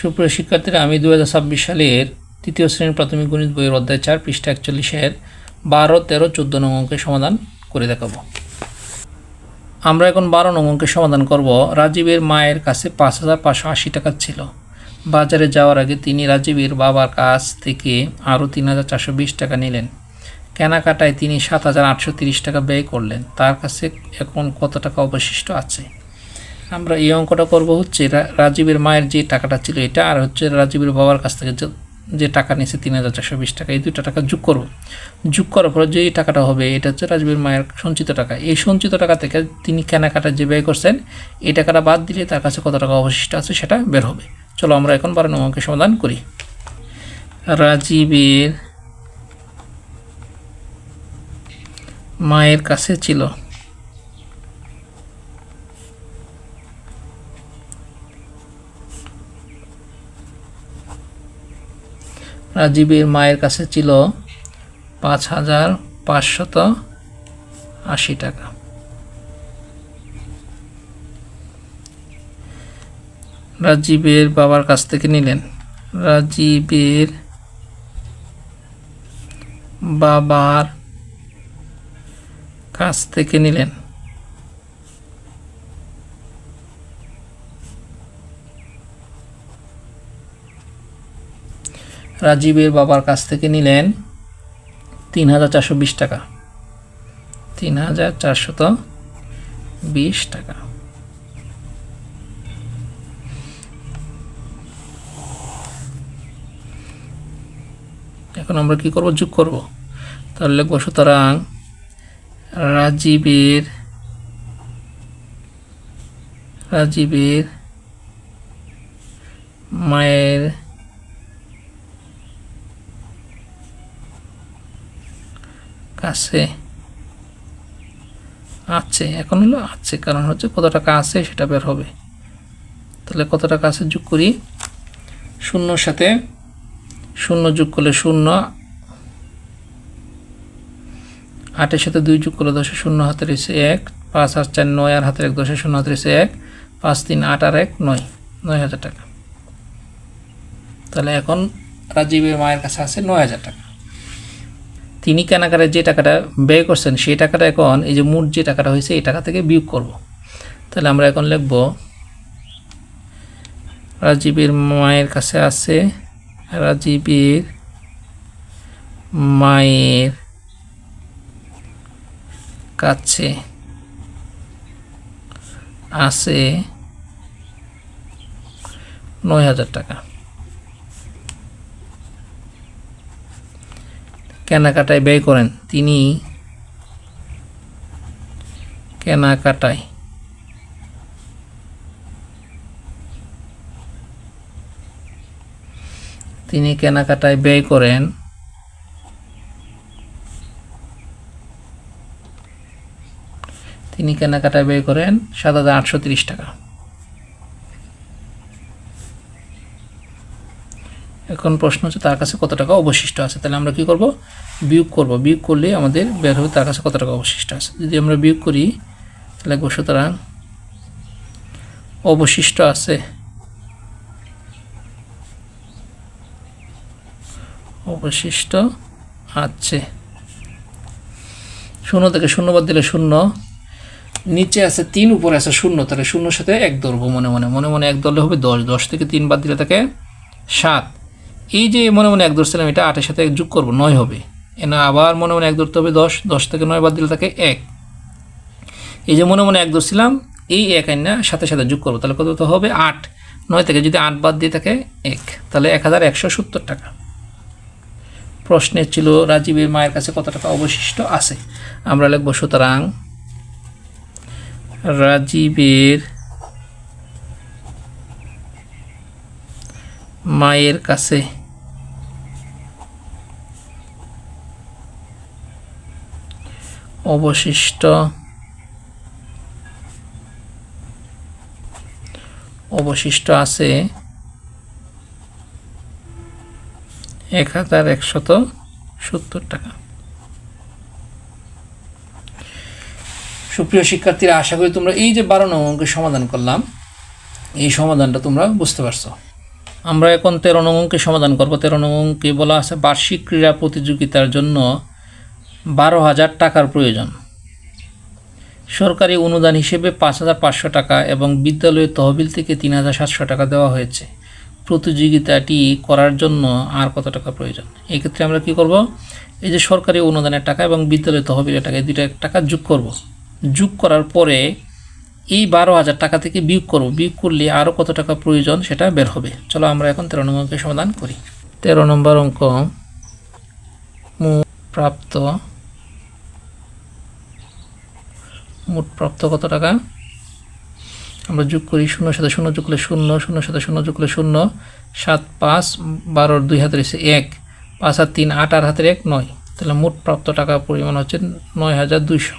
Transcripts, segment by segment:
সুপ্রিয় শিক্ষার্থীরা, আমি 2026 সালের তৃতীয় শ্রেণীর প্রাথমিক গণিত বইয়ের অধ্যায় 4 পৃষ্ঠা 41-এর 12, 13, 14 নং অঙ্কের সমাধান করে দেখাবো। আমরা এখন 12 নং অঙ্কের সমাধান করব। রাজীবের মায়ের কাছে 5,580 টাকা ছিল। বাজারে যাওয়ার আগে তিনি রাজীবের বাবার কাছ থেকে আরও 3,420 টাকা নিলেন। কেনাকাটায় তিনি 7,830 টাকা ব্যয় করলেন। তার কাছে এখন কত টাকা অবশিষ্ট আছে? আমরা এই অঙ্কটা করব হচ্ছে রাজীবের মায়ের যে টাকাটা ছিল এটা, আর হচ্ছে রাজীবের বাবার কাছ থেকে যে টাকা নিয়েছে 3,420 টাকা, এই দুইটা টাকা যোগ করব। যোগ করার পরে যে টাকাটা হবে এটা হচ্ছে রাজীবের মায়ের সঞ্চিত টাকা। এই সঞ্চিত টাকা থেকে তিনি কেনাকাটা যে ব্যয় করছেন এই টাকাটা বাদ দিলে তার কাছে কত টাকা অবশিষ্ট আছে সেটা বের হবে। চলো আমরা এখন 12 নং অঙ্কের সমাধান করি। রাজীবের মায়ের কাছে ছিল রাজীবের মায়ের কাছে ছিল 5,580 টাকা। রাজীবের বাবার কাছ থেকে নিলেন। রাজীবের বাবার কাছ থেকে নিলেন রাজীবের বাবার কাছ থেকে নিলেন 3,420 টাকা। 3,420 টাকা। এখন আমরা কি করব? যোগ করব। তাহলে লিখব সুতরাং রাজীবের মায়ের কাছে আছে। এখন হলো আছে, কারণ হচ্ছে কত টাকা আছে সেটা বের হবে। তাহলে কত টাকা আছে যোগ করি। শূন্যর সাথে শূন্য যোগ করলে 0, 8-এর সাথে 2 যোগ করলে 10, 0 হাতে রয়েছে 1, 5 আর 4 9, আর হাতের 1 10, 0 হাতে রয়েছে 1, 5 3 8 আর 1 9, 9,000 টাকা। তাহলে এখন রাজীবের মায়ের কাছে আছে 9,000 টাকা। তিনি কেনাকাটায় যে টাকাটা ব্যয় করছেন সেই টাকাটা এখন এই যে মোট যে টাকাটা হয়েছে এই টাকা থেকে বিয়োগ করব। তাহলে আমরা এখন লিখব রাজীবের মায়ের কাছে আছে, রাজীবের মায়ের কাছে আছে 9,000 টাকা। কেনাকাটায় ব্যয় করেন। তিনি কেনাকাটায় ব্যয় করেন 7,830 টাকা। এখন প্রশ্ন হচ্ছে তার কাছে কত টাকা অবশিষ্ট আছে। তাহলে আমরা কি করব? বিয়োগ করব। বিয়োগ করলে আমাদের বের হবে তার কাছে কত টাকা অবশিষ্ট আছে। যদি আমরা বিয়োগ করি তাহলে সুতরাং অবশিষ্ট আছে 0 থেকে 0 বাদ দিলে 0, নিচে আছে 3, উপরে আছে 0, তাহলে 0 সাথে 1 ধরবো। মনে মনে 1 ধরলে হবে 10, 10 থেকে 3 বাদ দিলে থাকে 7। এই যে মনে 1 ধরছিলাম এটা 8-এর সাথে 1 যোগ করবো 9 হবে। এনে আবার মনে 1 ধরতে হবে 10, 10 থেকে 9 বাদ দিলে থাকে 1। এই যে মনে 1 ধরছিলাম এই 1 আইনা সাথে সাথে যোগ করবো, তাহলে কত হবে 8। 9 থেকে যদি 8 বাদ দিয়ে থাকে 1, তাহলে 1,170 টাকা। প্রশ্নে ছিল রাজীবের মায়ের কাছে কত টাকা অবশিষ্ট আছে। আমরা লিখব সুতরাং রাজীবের মায়ের কাছে অবশিষ্ট আছে 1,170 টাকা। সুপ্রিয় শিক্ষার্থীরা, আশা করি তোমরা এই যে 12 নং অঙ্কের সমাধান করলাম এই সমাধানটা তোমরা বুঝতে পারছো। আমরা এখন 13 নং অঙ্কের সমাধান করব। 13 নং অঙ্কে বলা আছে বার্ষিক ক্রীড়া প্রতিযোগিতার জন্য 12,000 টাকার প্রয়োজন। সরকারি অনুদান হিসেবে 5,500 টাকা এবং বিদ্যালয়ের তহবিল থেকে 3,700 টাকা দেওয়া হয়েছে। প্রতিযোগিতাটি করার জন্য আর কত টাকা প্রয়োজন? এই ক্ষেত্রে আমরা কি করব? এই যে সরকারি অনুদানের টাকা এবং বিদ্যালয়ের তহবিলের টাকা, এই দুইটা টাকা যোগ করব। যোগ করার পরে এই 12,000 টাকা থেকে বিয়োগ করব। বিয়োগ করলে আরও কত টাকা প্রয়োজন সেটা বের হবে। চলো আমরা এখন 13 নম্বর অঙ্কের সমাধান করি। 13 নম্বর অঙ্ক, মোট প্রাপ্ত কত টাকা? আমরা যোগ করি, 0 সাথে 0 যোগ করলে 0, 0 সাথে 0 যোগ করলে 0, 7 5 12 2 হাতে রয়েছে 1, 5 আর 3 8 আর হাতের 1 9, তাহলে মোট প্রাপ্ত টাকা পরিমাণ হচ্ছে 9,200।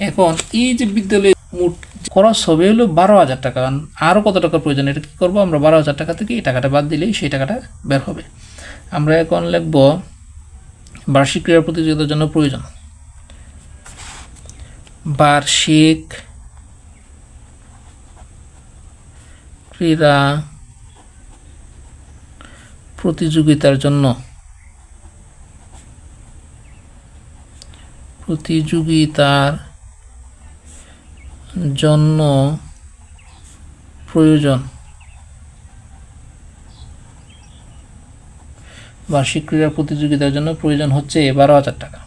এখন এই যে বিদ্যালয়ে মোট খরচ হবে হলো 12,000 টাকা। আরও কত টাকা প্রয়োজন? এটা কী করবো? আমরা 12,000 টাকা থেকে এই টাকাটা বাদ দিলেই সেই টাকাটা বের হবে। আমরা এখন লিখব বার্ষিক ক্রীড়া প্রতিযোগিতার জন্য প্রয়োজন। বার্ষিক ক্রীড়া প্রতিযোগিতার জন্য প্রয়োজন। বার্ষিক ক্রীড়া প্রতিযোগিতার জন্য প্রয়োজন হচ্ছে 12,000 টাকা।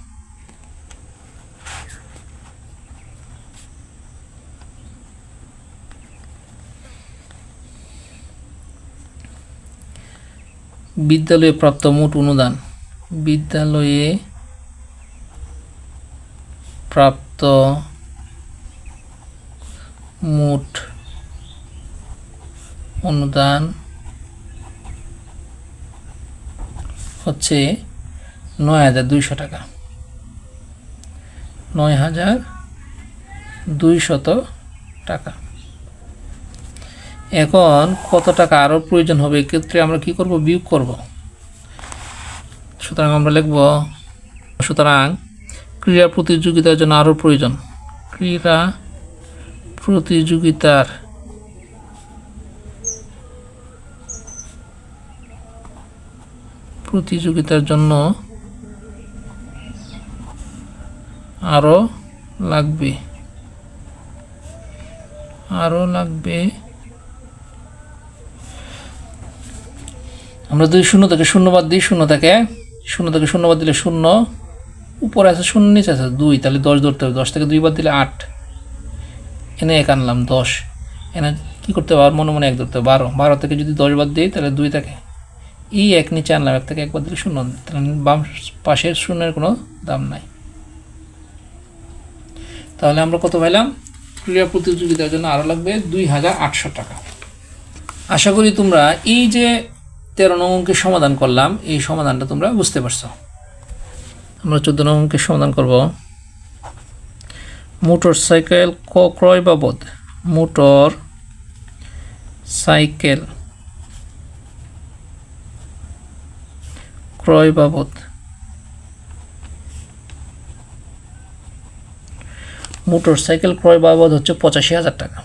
বিদ্যালয়ে প্রাপ্ত মোট অনুদান। বিদ্যালয়ে প্রাপ্ত মোট অনুদান হচ্ছে 9,200 টাকা। 9,200 টাকা। এখন কত টাকা আরও প্রয়োজন হবে? এক্ষেত্রে আমরা কি করব? বিয়োগ করব। সুতরাং আমরা লিখব, সুতরাং ক্রীড়া প্রতিযোগিতার জন্য আরও প্রয়োজন। ক্রীড়া প্রতিযোগিতার জন্য আরও লাগবে। আমরা যদি 0 থেকে 0 বাদ দিই, 0 থেকে 0 বাদ দিলে 0, উপরে আছে 0, নিচে আছে 2, তাহলে 10 ধরতে হবে। 10 থেকে 2 বাদ দিলে 8, এনে 1 আনলাম 10, এনে কী করতে হবে? মনে মনে 1 ধরতে হবে। 12 থেকে যদি 10 বাদ দিই তাহলে 2 থাকে। এই 1 নিচে আনলাম, 1 থেকে 1 বাদ দিলে 0, তাহলে বাম পাশের 0-এর কোনো দাম নাই। তাহলে আমরা কত পাইলাম? ক্রীড়া প্রতিযোগিতার জন্য আরও লাগবে 2,800 টাকা। আশা করি তোমরা এই যে 13 নং অঙ্কের সমাধান করলাম, এই সমাধানটা তোমরা বুঝতে পারছো। আমরা 14 নং অঙ্কের সমাধান করব। মোটর সাইকেল ক্রয় বাবদ। মোটর সাইকেল ক্রয় বাবদ হচ্ছে 85,000 টাকা।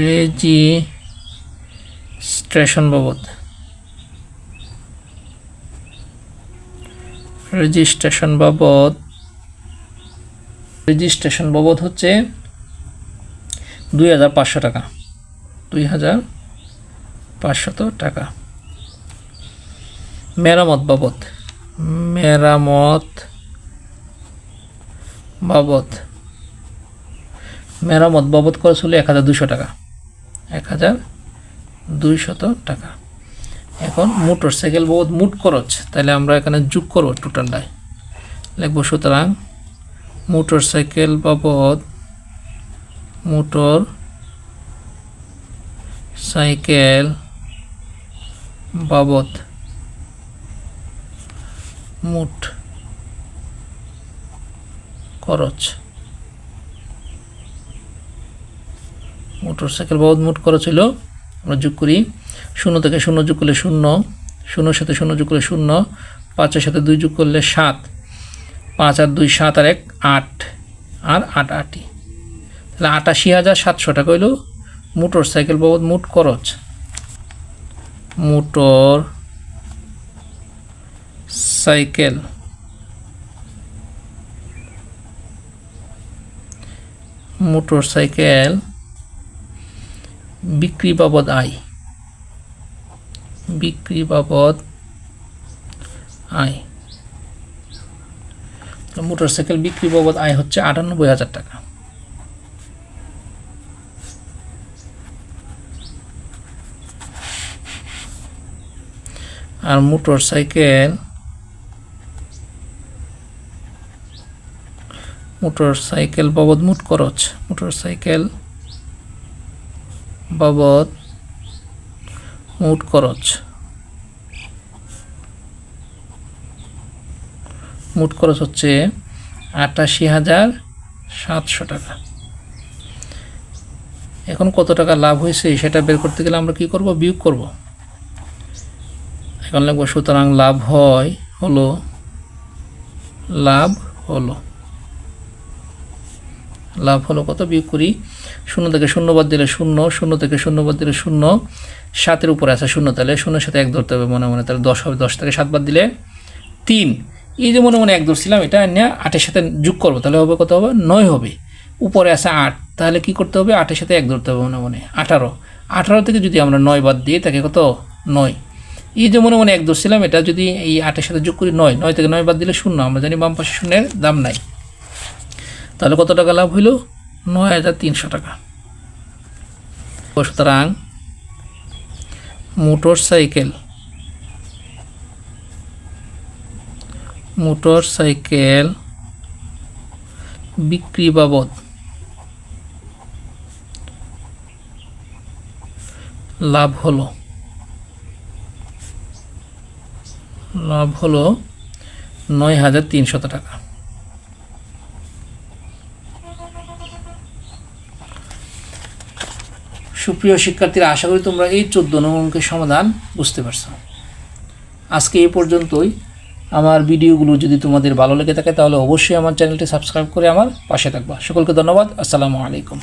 রেজিস্ট্রেশন বাবদ হচ্ছে 2,500 টাকা। 2,500 টাকা। মেরামত বাবদ খরচ হলো 1,200 টাকা। 1,200 টাকা। এখন মোটর সাইকেল বাবদ মোট খরচ, তাহলে আমরা এখানে যোগ করব টোটালটাই লিখব। সুতরাং মোটর সাইকেল বাবদ মোট খরচ। মোটরসাইকেল বাবদ মোট খরচ হলো, আমরা যোগ করি, 0 থেকে 0 যোগ করলে 0, 0 সাথে 0 যোগ করলে 0, 5-এর সাথে 2 যোগ করলে 7, 5 আর 2 7 আর 1 8 আর 8 8ই, তাহলে ৮৮,৭০০ টাকা হইল মোটর সাইকেল বাবদ মোট খরচ। মোটর সাইকেল বিক্রি বাবদ আয়, মোটরসাইকেল বিক্রি বাবদ আয় হচ্ছে ৯৮,০০০ টাকা। আর মোটরসাইকেল বাবদ মোট খরচ, মোটরসাইকেল বাবদ মোট খরচ হচ্ছে ৮৮,৭০০ টাকা। এখন কত টাকা লাভ হয়েছে সেটা বের করতে গেলে আমরা কি করব? বিয়োগ করব। এখন লিখব সুতরাং লাভ হলো কত? বিয়োগ করি, 0 থেকে 0 বাদ দিলে 0, 0 থেকে 0 বাদ দিলে 0, 7-এর উপরে আছে 0, তাহলে 0-এর সাথে 1 ধরতে হবে মনে মনে, তাহলে 10 হবে, 10 থেকে 7 বাদ দিলে 3। এই যে মনে মনে 1 ধরছিলাম, এটা নিয়ে 8-এর সাথে যোগ করবো, তাহলে হবে কত? হবে 9 হবে। উপরে আছে 8, তাহলে কি করতে হবে? 8-এর সাথে 1 ধরতে হবে মনে মনে, 18 থেকে যদি আমরা 9 বাদ দিই তাকে কত? 9। এই যে মনে মনে 1 ধরছিলাম, এটা যদি এই 8-এর সাথে যোগ করি 9 থেকে 9 বাদ দিলে 0, আমরা জানি বাম পাশে 0-এর দাম নাই, তাহলে কত টাকা লাভ হইল? ৯,৩০০ টাকা। সুতরাং মোটরসাইকেল বিক্রি বাবদ লাভ হলো ৯,৩০০ টাকা। সুপ্রিয় শিক্ষার্থীরা, আশা করি তোমরা এই 14 নং অঙ্কের সমাধান বুঝতে পারছো। আজকে এই পর্যন্তই। আমার ভিডিওগুলো যদি তোমাদের ভালো লেগে থাকে তাহলে অবশ্যই আমার চ্যানেলটি সাবস্ক্রাইব করে আমার পাশে থাকবা। সকলকে ধন্যবাদ। আসসালামু আলাইকুম।